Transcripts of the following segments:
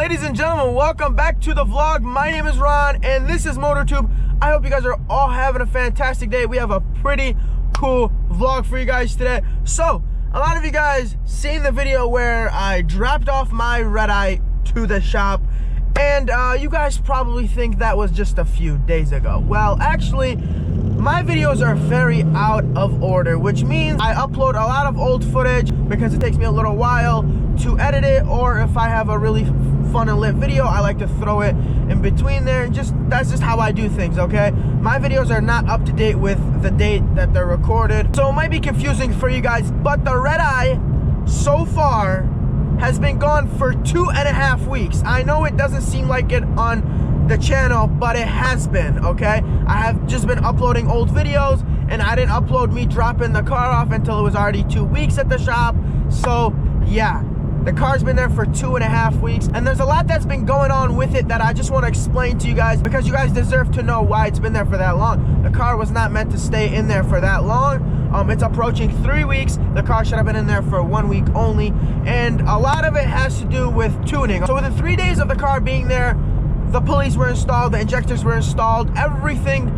Ladies and gentlemen, welcome back to the vlog. My name is Ron and this is MotorTube. I hope you guys are all having a fantastic day. We have a pretty cool vlog for you guys today. So, a lot of you guys seen the video where I dropped off my Redeye to the shop, and you guys probably think that was just a few days ago. Well, actually, my videos are very out of order, which means I upload a lot of old footage because it takes me a little while to edit it, or if I have a really fun and lit video, I like to throw it in between there, and that's just how I do things, okay? My videos are not up to date with the date that they're recorded, so it might be confusing for you guys, but the Redeye so far has been gone for 2.5 weeks. I know it doesn't seem like it on the channel, but it has been, okay? I have just been uploading old videos, and I didn't upload me dropping the car off until it was already 2 weeks at the shop. So yeah, the car's been there for 2.5 weeks, and there's a lot that's been going on with it that I just want to explain to you guys, because you guys deserve to know why it's been there for that long. The car was not meant to stay in there for that long. It's approaching 3 weeks. The car should have been in there for 1 week only, and a lot of it has to do with tuning. So within 3 days of the car being there, the pulleys were installed, the injectors were installed, everything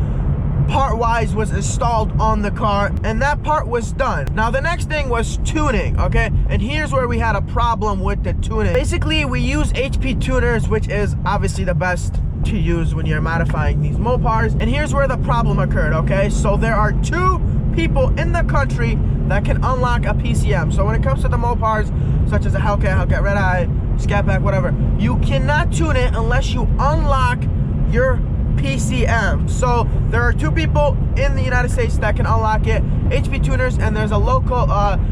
part-wise was installed on the car, and that part was done. Now the next thing was tuning, okay? And here's where we had a problem with the tuning. Basically, we use HP tuners, which is obviously the best to use when you're modifying these Mopars. And here's where the problem occurred, okay? So there are 2 people in the country that can unlock a PCM. So when it comes to the Mopars, such as a Hellcat Redeye, Scatback, whatever, you cannot tune it unless you unlock your PCM. So there are 2 people in the United States that can unlock it, HP tuners, and there's a local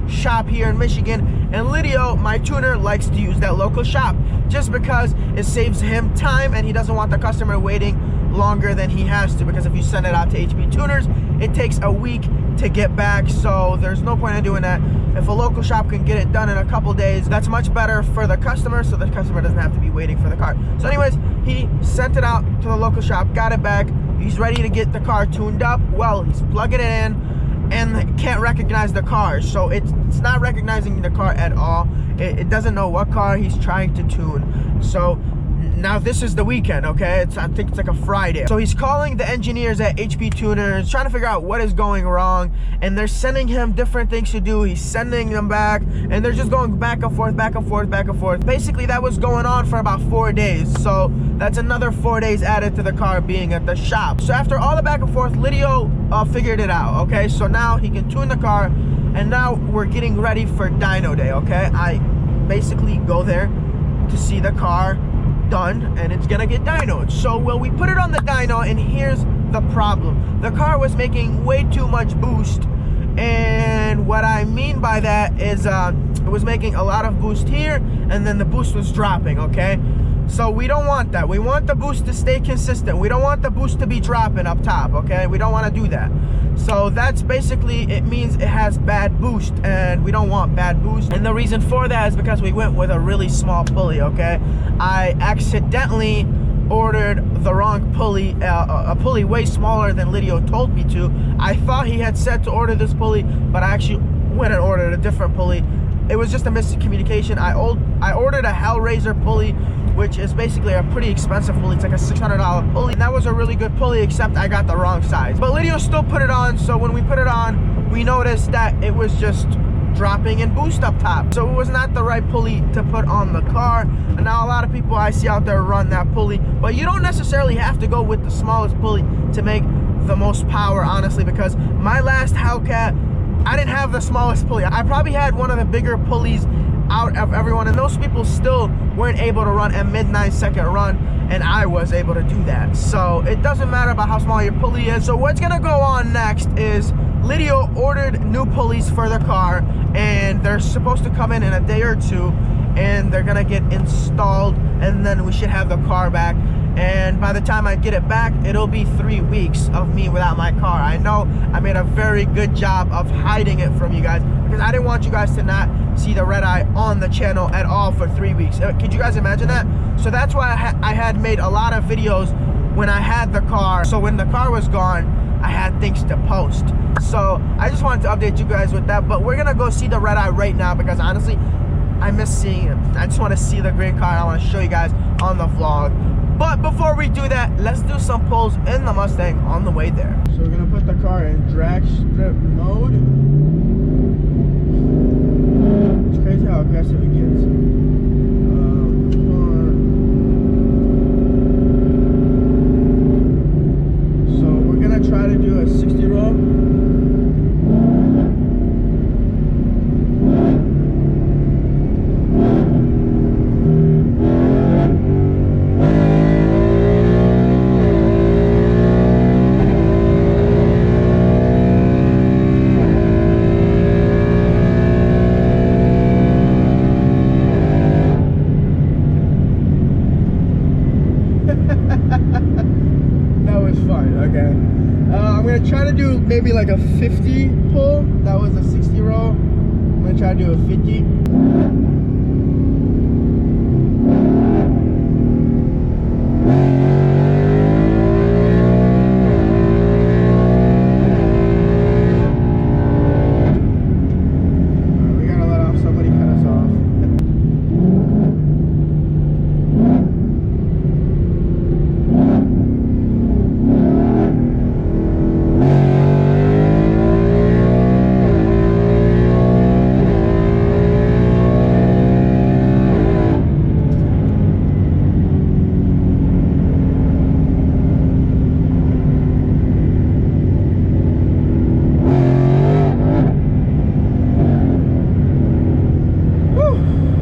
shop here in Michigan, and Lydio, my tuner, likes to use that local shop just because it saves him time and he doesn't want the customer waiting longer than he has to, because if you send it out to HP tuners, it takes a week to get back, so there's no point in doing that. If a local shop can get it done in a couple days, that's much better for the customer, so the customer doesn't have to be waiting for the car. So anyways, he sent it out to the local shop, got it back, he's ready to get the car tuned up. Well, he's plugging it in and can't recognize the car, so it's not recognizing the car at all. It doesn't know what car he's trying to tune. So now this is the weekend, okay? I think it's like a Friday. So he's calling the engineers at HP Tuners, trying to figure out what is going wrong, and they're sending him different things to do. He's sending them back, and they're just going back and forth, back and forth, back and forth. Basically, that was going on for about 4 days. So that's another 4 days added to the car being at the shop. So after all the back and forth, Lydio figured it out, okay? So now he can tune the car, and now we're getting ready for dyno day, okay? I basically go there to see the car done, and it's gonna get dynoed. So well, we put it on the dyno, and here's the problem. The car was making way too much boost, and what I mean by that is it was making a lot of boost here, and then the boost was dropping, okay? So we don't want that. We want the boost to stay consistent. We don't want the boost to be dropping up top, okay? We don't want to do that. So that's basically, it means it has bad boost, and we don't want bad boost. And the reason for that is because we went with a really small pulley, okay? I accidentally ordered the wrong pulley, a pulley way smaller than Lydio told me to. I thought he had said to order this pulley, but I actually went and ordered a different pulley. It was just a miscommunication. I ordered a Hellraiser pulley, which is basically a pretty expensive pulley. It's like a $600 pulley. And that was a really good pulley, except I got the wrong size. But Lydio still put it on, so when we put it on, we noticed that it was just dropping in boost up top. So it was not the right pulley to put on the car. And now a lot of people I see out there run that pulley, but you don't necessarily have to go with the smallest pulley to make the most power, honestly, because my last Hellcat, I didn't have the smallest pulley. I probably had one of the bigger pulleys out of everyone, and those people still weren't able to run a mid 9-second run, and I was able to do that. So it doesn't matter about how small your pulley is. So what's gonna go on next is Lydio ordered new pulleys for the car, and they're supposed to come in a day or 2, and they're gonna get installed, and then we should have the car back. And by the time I get it back, it'll be 3 weeks of me without my car. I know I made a very good job of hiding it from you guys, because I didn't want you guys to not see the Redeye on the channel at all for 3 weeks. Could you guys imagine that? So that's why I had made a lot of videos when I had the car. So when the car was gone, I had things to post. So I just wanted to update you guys with that. But we're gonna go see the Redeye right now, because honestly, I miss seeing him. I just want to see the green car and I want to show you guys on the vlog. But before we do that, let's do some pulls in the Mustang on the way there. So we're gonna put the car in drag strip mode. It's crazy how aggressive it gets. So we're gonna try to do a 60 roll. That was fun. Okay, I'm gonna try to do maybe like a 50 pull. That was a 60 roll. I'm gonna try to do a 50. We gotta let off. Somebody cut us off.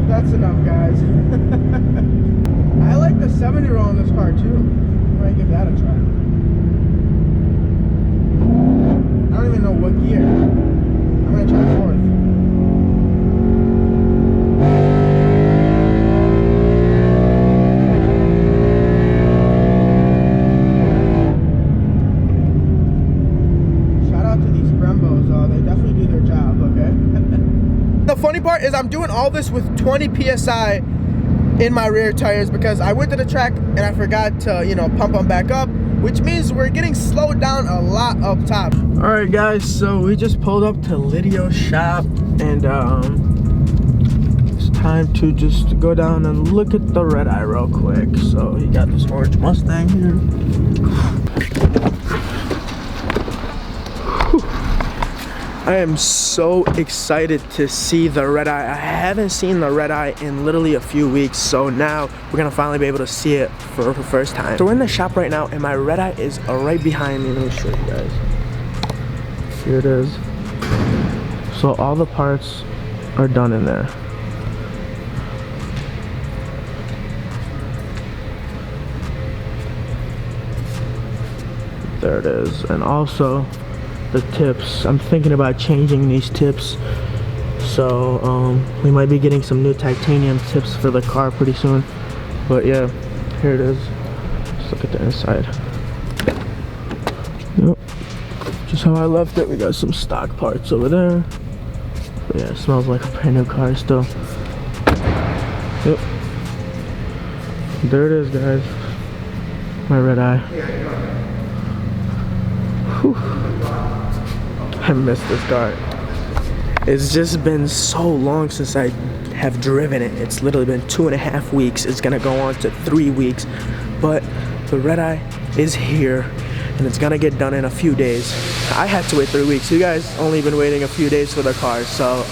That's enough, guys. I like the 70 roll in this car too. I might give that a try. I don't even know what gear. I'm gonna try fourth. Shout out to these Brembos. They definitely do their job, okay? The funny part is I'm doing all this with 20 PSI in my rear tires because I went to the track and I forgot to, you know, pump them back up, which means we're getting slowed down a lot up top. All right, guys, so we just pulled up to Lidio's shop and it's time to just go down and look at the Redeye real quick. So he got this orange Mustang here. I am so excited to see the Redeye. I haven't seen the Redeye in literally a few weeks, so now we're gonna finally be able to see it for the first time. So we're in the shop right now and my Redeye is right behind me. Let me show you guys. Here it is. So all the parts are done in there. There it is. And also the tips. I'm thinking about changing these tips. So we might be getting some new titanium tips for the car pretty soon. But yeah, here it is. Let's look at the inside. Yep. Just how I left it. We got some stock parts over there. But yeah, it smells like a brand new car still. Yep. There it is, guys. My Redeye. Whew. I miss this car. It's just been so long since I have driven it. It's literally been 2.5 weeks. It's gonna go on to 3 weeks. But the Redeye is here and it's gonna get done in a few days. I had to wait 3 weeks. You guys only been waiting a few days for the car. So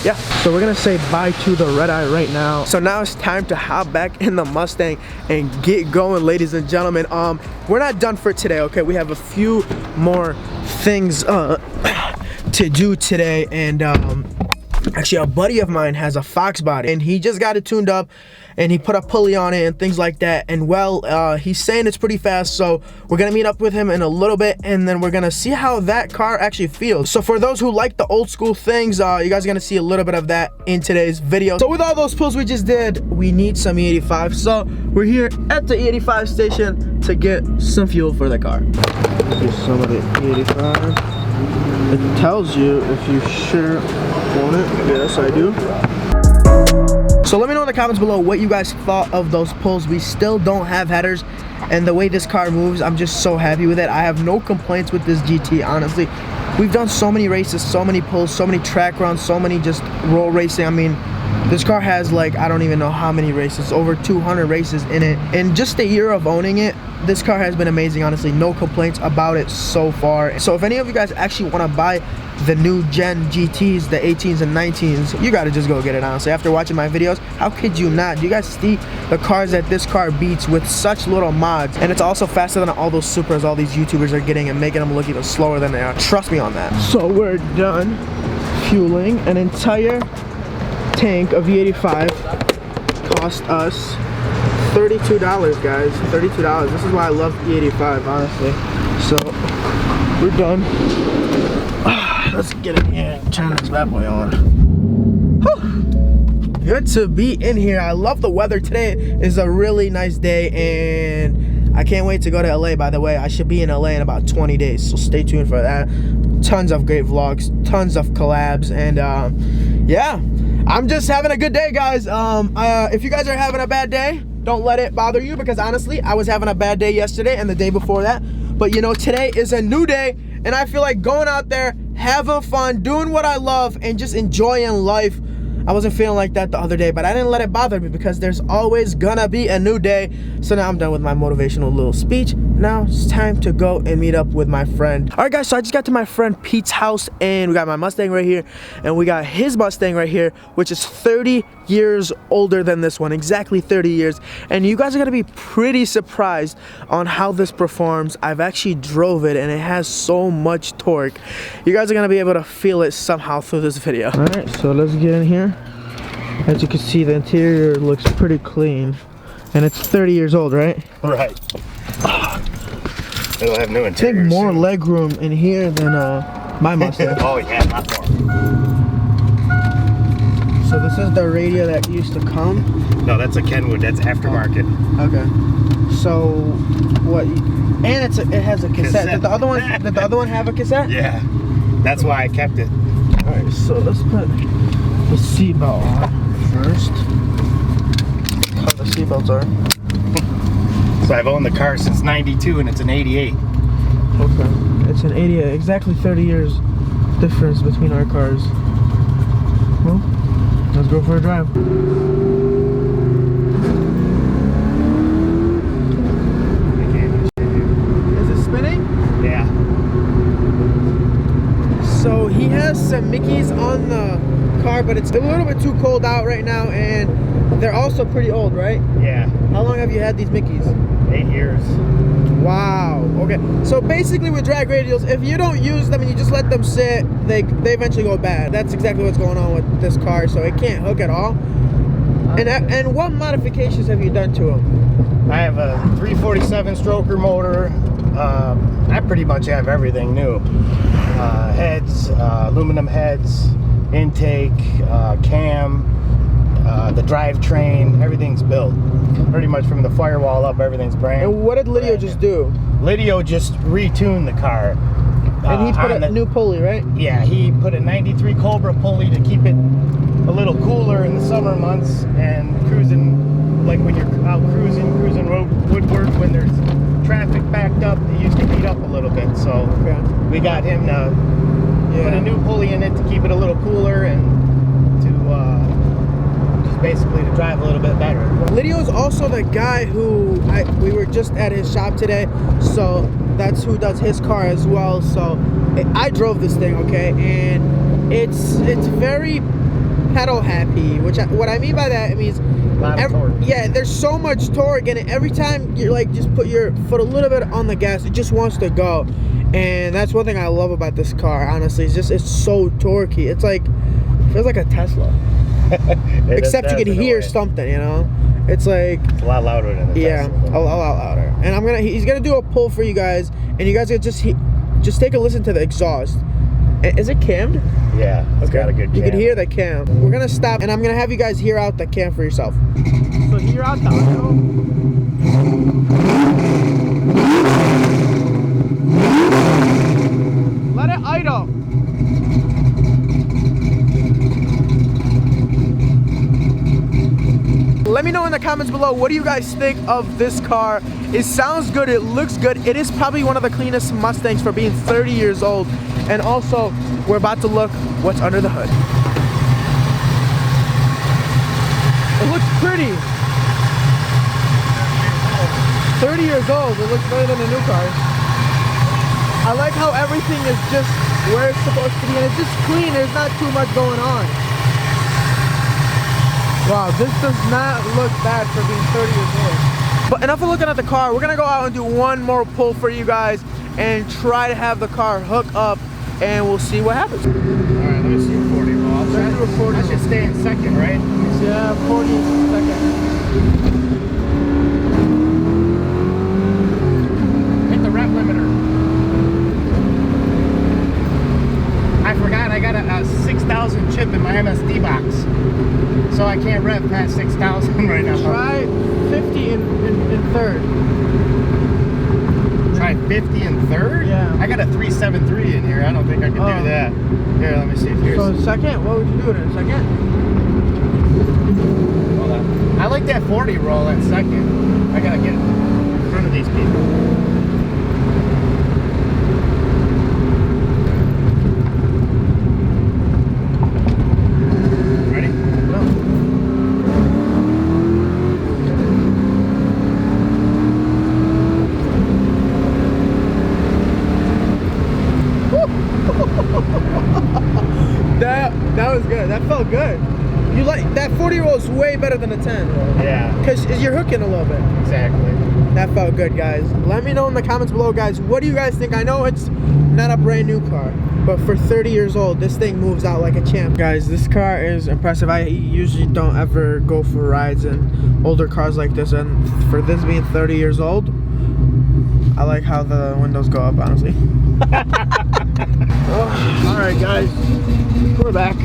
yeah. So we're gonna say bye to the Redeye right now. So now it's time to hop back in the Mustang and get going, ladies and gentlemen. We're not done for today, okay? We have a few more things to do today, and actually a buddy of mine has a Fox body and he just got it tuned up and he put a pulley on it and things like that, and well, he's saying it's pretty fast, so we're gonna meet up with him in a little bit and then we're gonna see how that car actually feels. So for those who like the old school things, you guys are gonna see a little bit of that in today's video. So with all those pulls we just did, we need some E85, so we're here at the E85 station to get some fuel for the car. Here's some of the E85. It tells you if you sure want it. Yes, I do. So let me know in the comments below what you guys thought of those pulls. We still don't have headers, and the way this car moves, I'm just so happy with it. I have no complaints with this GT, honestly. We've done so many races, so many pulls, so many track runs, so many just roll racing. I mean, This car has like, I don't even know how many races, over 200 races in it. In just a year of owning it, this car has been amazing, honestly. No complaints about it so far. So if any of you guys actually want to buy the new gen GTs, the 18s and 19s, you gotta just go get it, honestly. After watching my videos, how could you not? Do you guys see the cars that this car beats with such little mods? And it's also faster than all those Supras all these YouTubers are getting and making them look even slower than they are. Trust me on that. So we're done fueling. An entire tank of V85 cost us $32, guys. $32. This is why I love E85, honestly. So we're done. Let's get in here and turn this bad boy on. Whew. Good to be in here. I love the weather. Today is a really nice day, and I can't wait to go to LA. By the way, I should be in LA in about 20 days, so stay tuned for that. Tons of great vlogs, tons of collabs, and yeah, I'm just having a good day, guys. If you guys are having a bad day, don't let it bother you, because honestly, I was having a bad day yesterday and the day before that. But you know, today is a new day, and I feel like going out there, having fun, doing what I love, and just enjoying life. I wasn't feeling like that the other day, but I didn't let it bother me, because there's always gonna be a new day. So now I'm done with my motivational little speech. Now it's time to go and meet up with my friend. All right, guys, so I just got to my friend Pete's house, and we got my Mustang right here, and we got his Mustang right here, which is 30 years older than this one, exactly 30 years. And you guys are gonna be pretty surprised on how this performs. I've actually drove it, and it has so much torque. You guys are gonna be able to feel it somehow through this video. All right, so let's get in here. As you can see, the interior looks pretty clean, and it's 30 years old, right? Right. It'll have new interior. I think more leg room in here than my Mustang. Oh yeah, not more. So this is the radio that used to come? No, that's a Kenwood. That's aftermarket. Okay. So what? And it has a cassette. Did the other one have a cassette? Yeah. That's why I kept it. All right. So let's put the seatbelt on first. How the seatbelts are. So I've owned the car since '92, and it's an '88. Okay. It's an 88. Exactly 30 years difference between our cars. Well, let's go for a drive. Is it spinning? Yeah. So he has some Mickeys on the car, but it's a little bit too cold out right now, and they're also pretty old, right? Yeah. How long have you had these Mickeys? 8 years. Wow. Okay. So basically with drag radials, if you don't use them and you just let them sit, they eventually go bad. That's exactly what's going on with this car, so it can't hook at all. And what modifications have you done to them? I have a 347 stroker motor. I pretty much have everything new. Heads, aluminum heads, intake, cam, the drivetrain, everything's built. Pretty much from the firewall up, everything's brand. And what did Lydio just do? Lydio just retuned the car. And he put a new pulley, right? Yeah, he put a 93 Cobra pulley to keep it a little cooler in the summer months, and cruising, like when you're out cruising road woodwork, when there's traffic backed up, it used to heat up a little bit. So we got him to put a new pulley in it to keep it a little cooler, and to just basically to drive a little bit better. Lydio is also the guy who we were just at his shop today, so that's who does his car as well. So I drove this thing, okay, and it's very pedal happy, what I mean by that, it means yeah, there's so much torque, and every time you like just put your foot a little bit on the gas, it just wants to go. And that's one thing I love about this car, honestly. It's so torquey. It's like, it feels like a Tesla. Except you can hear something, you know? It's like, it's a lot louder than a Tesla. Yeah, a lot louder. And he's gonna do a pull for you guys, and you guys can just take a listen to the exhaust. Is it cammed? Yeah, it's got a good cam. You can hear the cam. We're gonna stop, and I'm gonna have you guys hear out the cam for yourself. So hear out the audio. Let it idle. Let me know in the comments below, what do you guys think of this car? It sounds good, it looks good. It is probably one of the cleanest Mustangs for being 30 years old. And also, we're about to look what's under the hood. It looks pretty. 30 years old. It looks better than a new car. I like how everything is just where it's supposed to be, and it's just clean. There's not too much going on. Wow, this does not look bad for being 30 years old. But enough of looking at the car. We're gonna go out and do one more pull for you guys and try to have the car hook up, and we'll see what happens. All right, let me see a 40 roll. Let's do a 40 I should stay in second, right? Yeah, 40 seconds. Hit the rev limiter. I forgot I got a 6,000 chip in my MSD box, so I can't rev past 6,000 right now. Try 50 in third. Try 50 in third? Yeah. I got a 373 in here. I don't think I can do that. Here, let me see. Here's So second, what would you do it in second? Hold on. I like that 40 roll at second. I gotta get in front of these people. That was good. That felt good. You like that 40 roll is way better than a 10. Yeah. Because you're hooking a little bit. Exactly. That felt good, guys. Let me know in the comments below, guys. What do you guys think? I know it's not a brand new car, but for 30 years old, this thing moves out like a champ. Guys, this car is impressive. I usually don't ever go for rides in older cars like this, and for this being 30 years old, I like how the windows go up, honestly. Oh, all right, guys, we're back.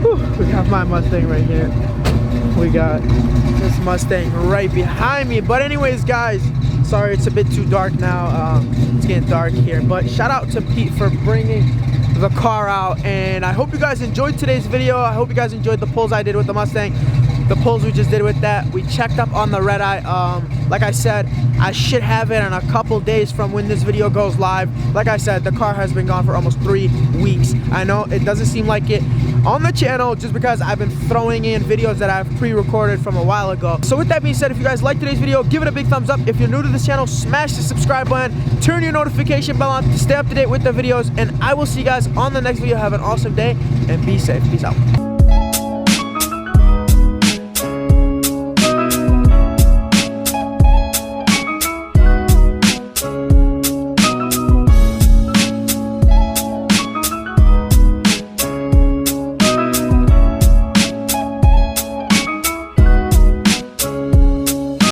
Whew, we got my Mustang right here. We got this Mustang right behind me. But anyways, guys, sorry it's a bit too dark now. It's getting dark here. But shout out to Pete for bringing the car out. And I hope you guys enjoyed today's video. I hope you guys enjoyed the pulls I did with the Mustang. The pulls we just did with that. We checked up on the Redeye. Like I said, I should have it in a couple days from when this video goes live. Like I said, the car has been gone for almost 3 weeks. I know it doesn't seem like it on the channel just because I've been throwing in videos that I've pre-recorded from a while ago. So with that being said, if you guys like today's video, give it a big thumbs up. If you're new to this channel, smash the subscribe button, turn your notification bell on to stay up to date with the videos, and I will see you guys on the next video. Have an awesome day and be safe. Peace out.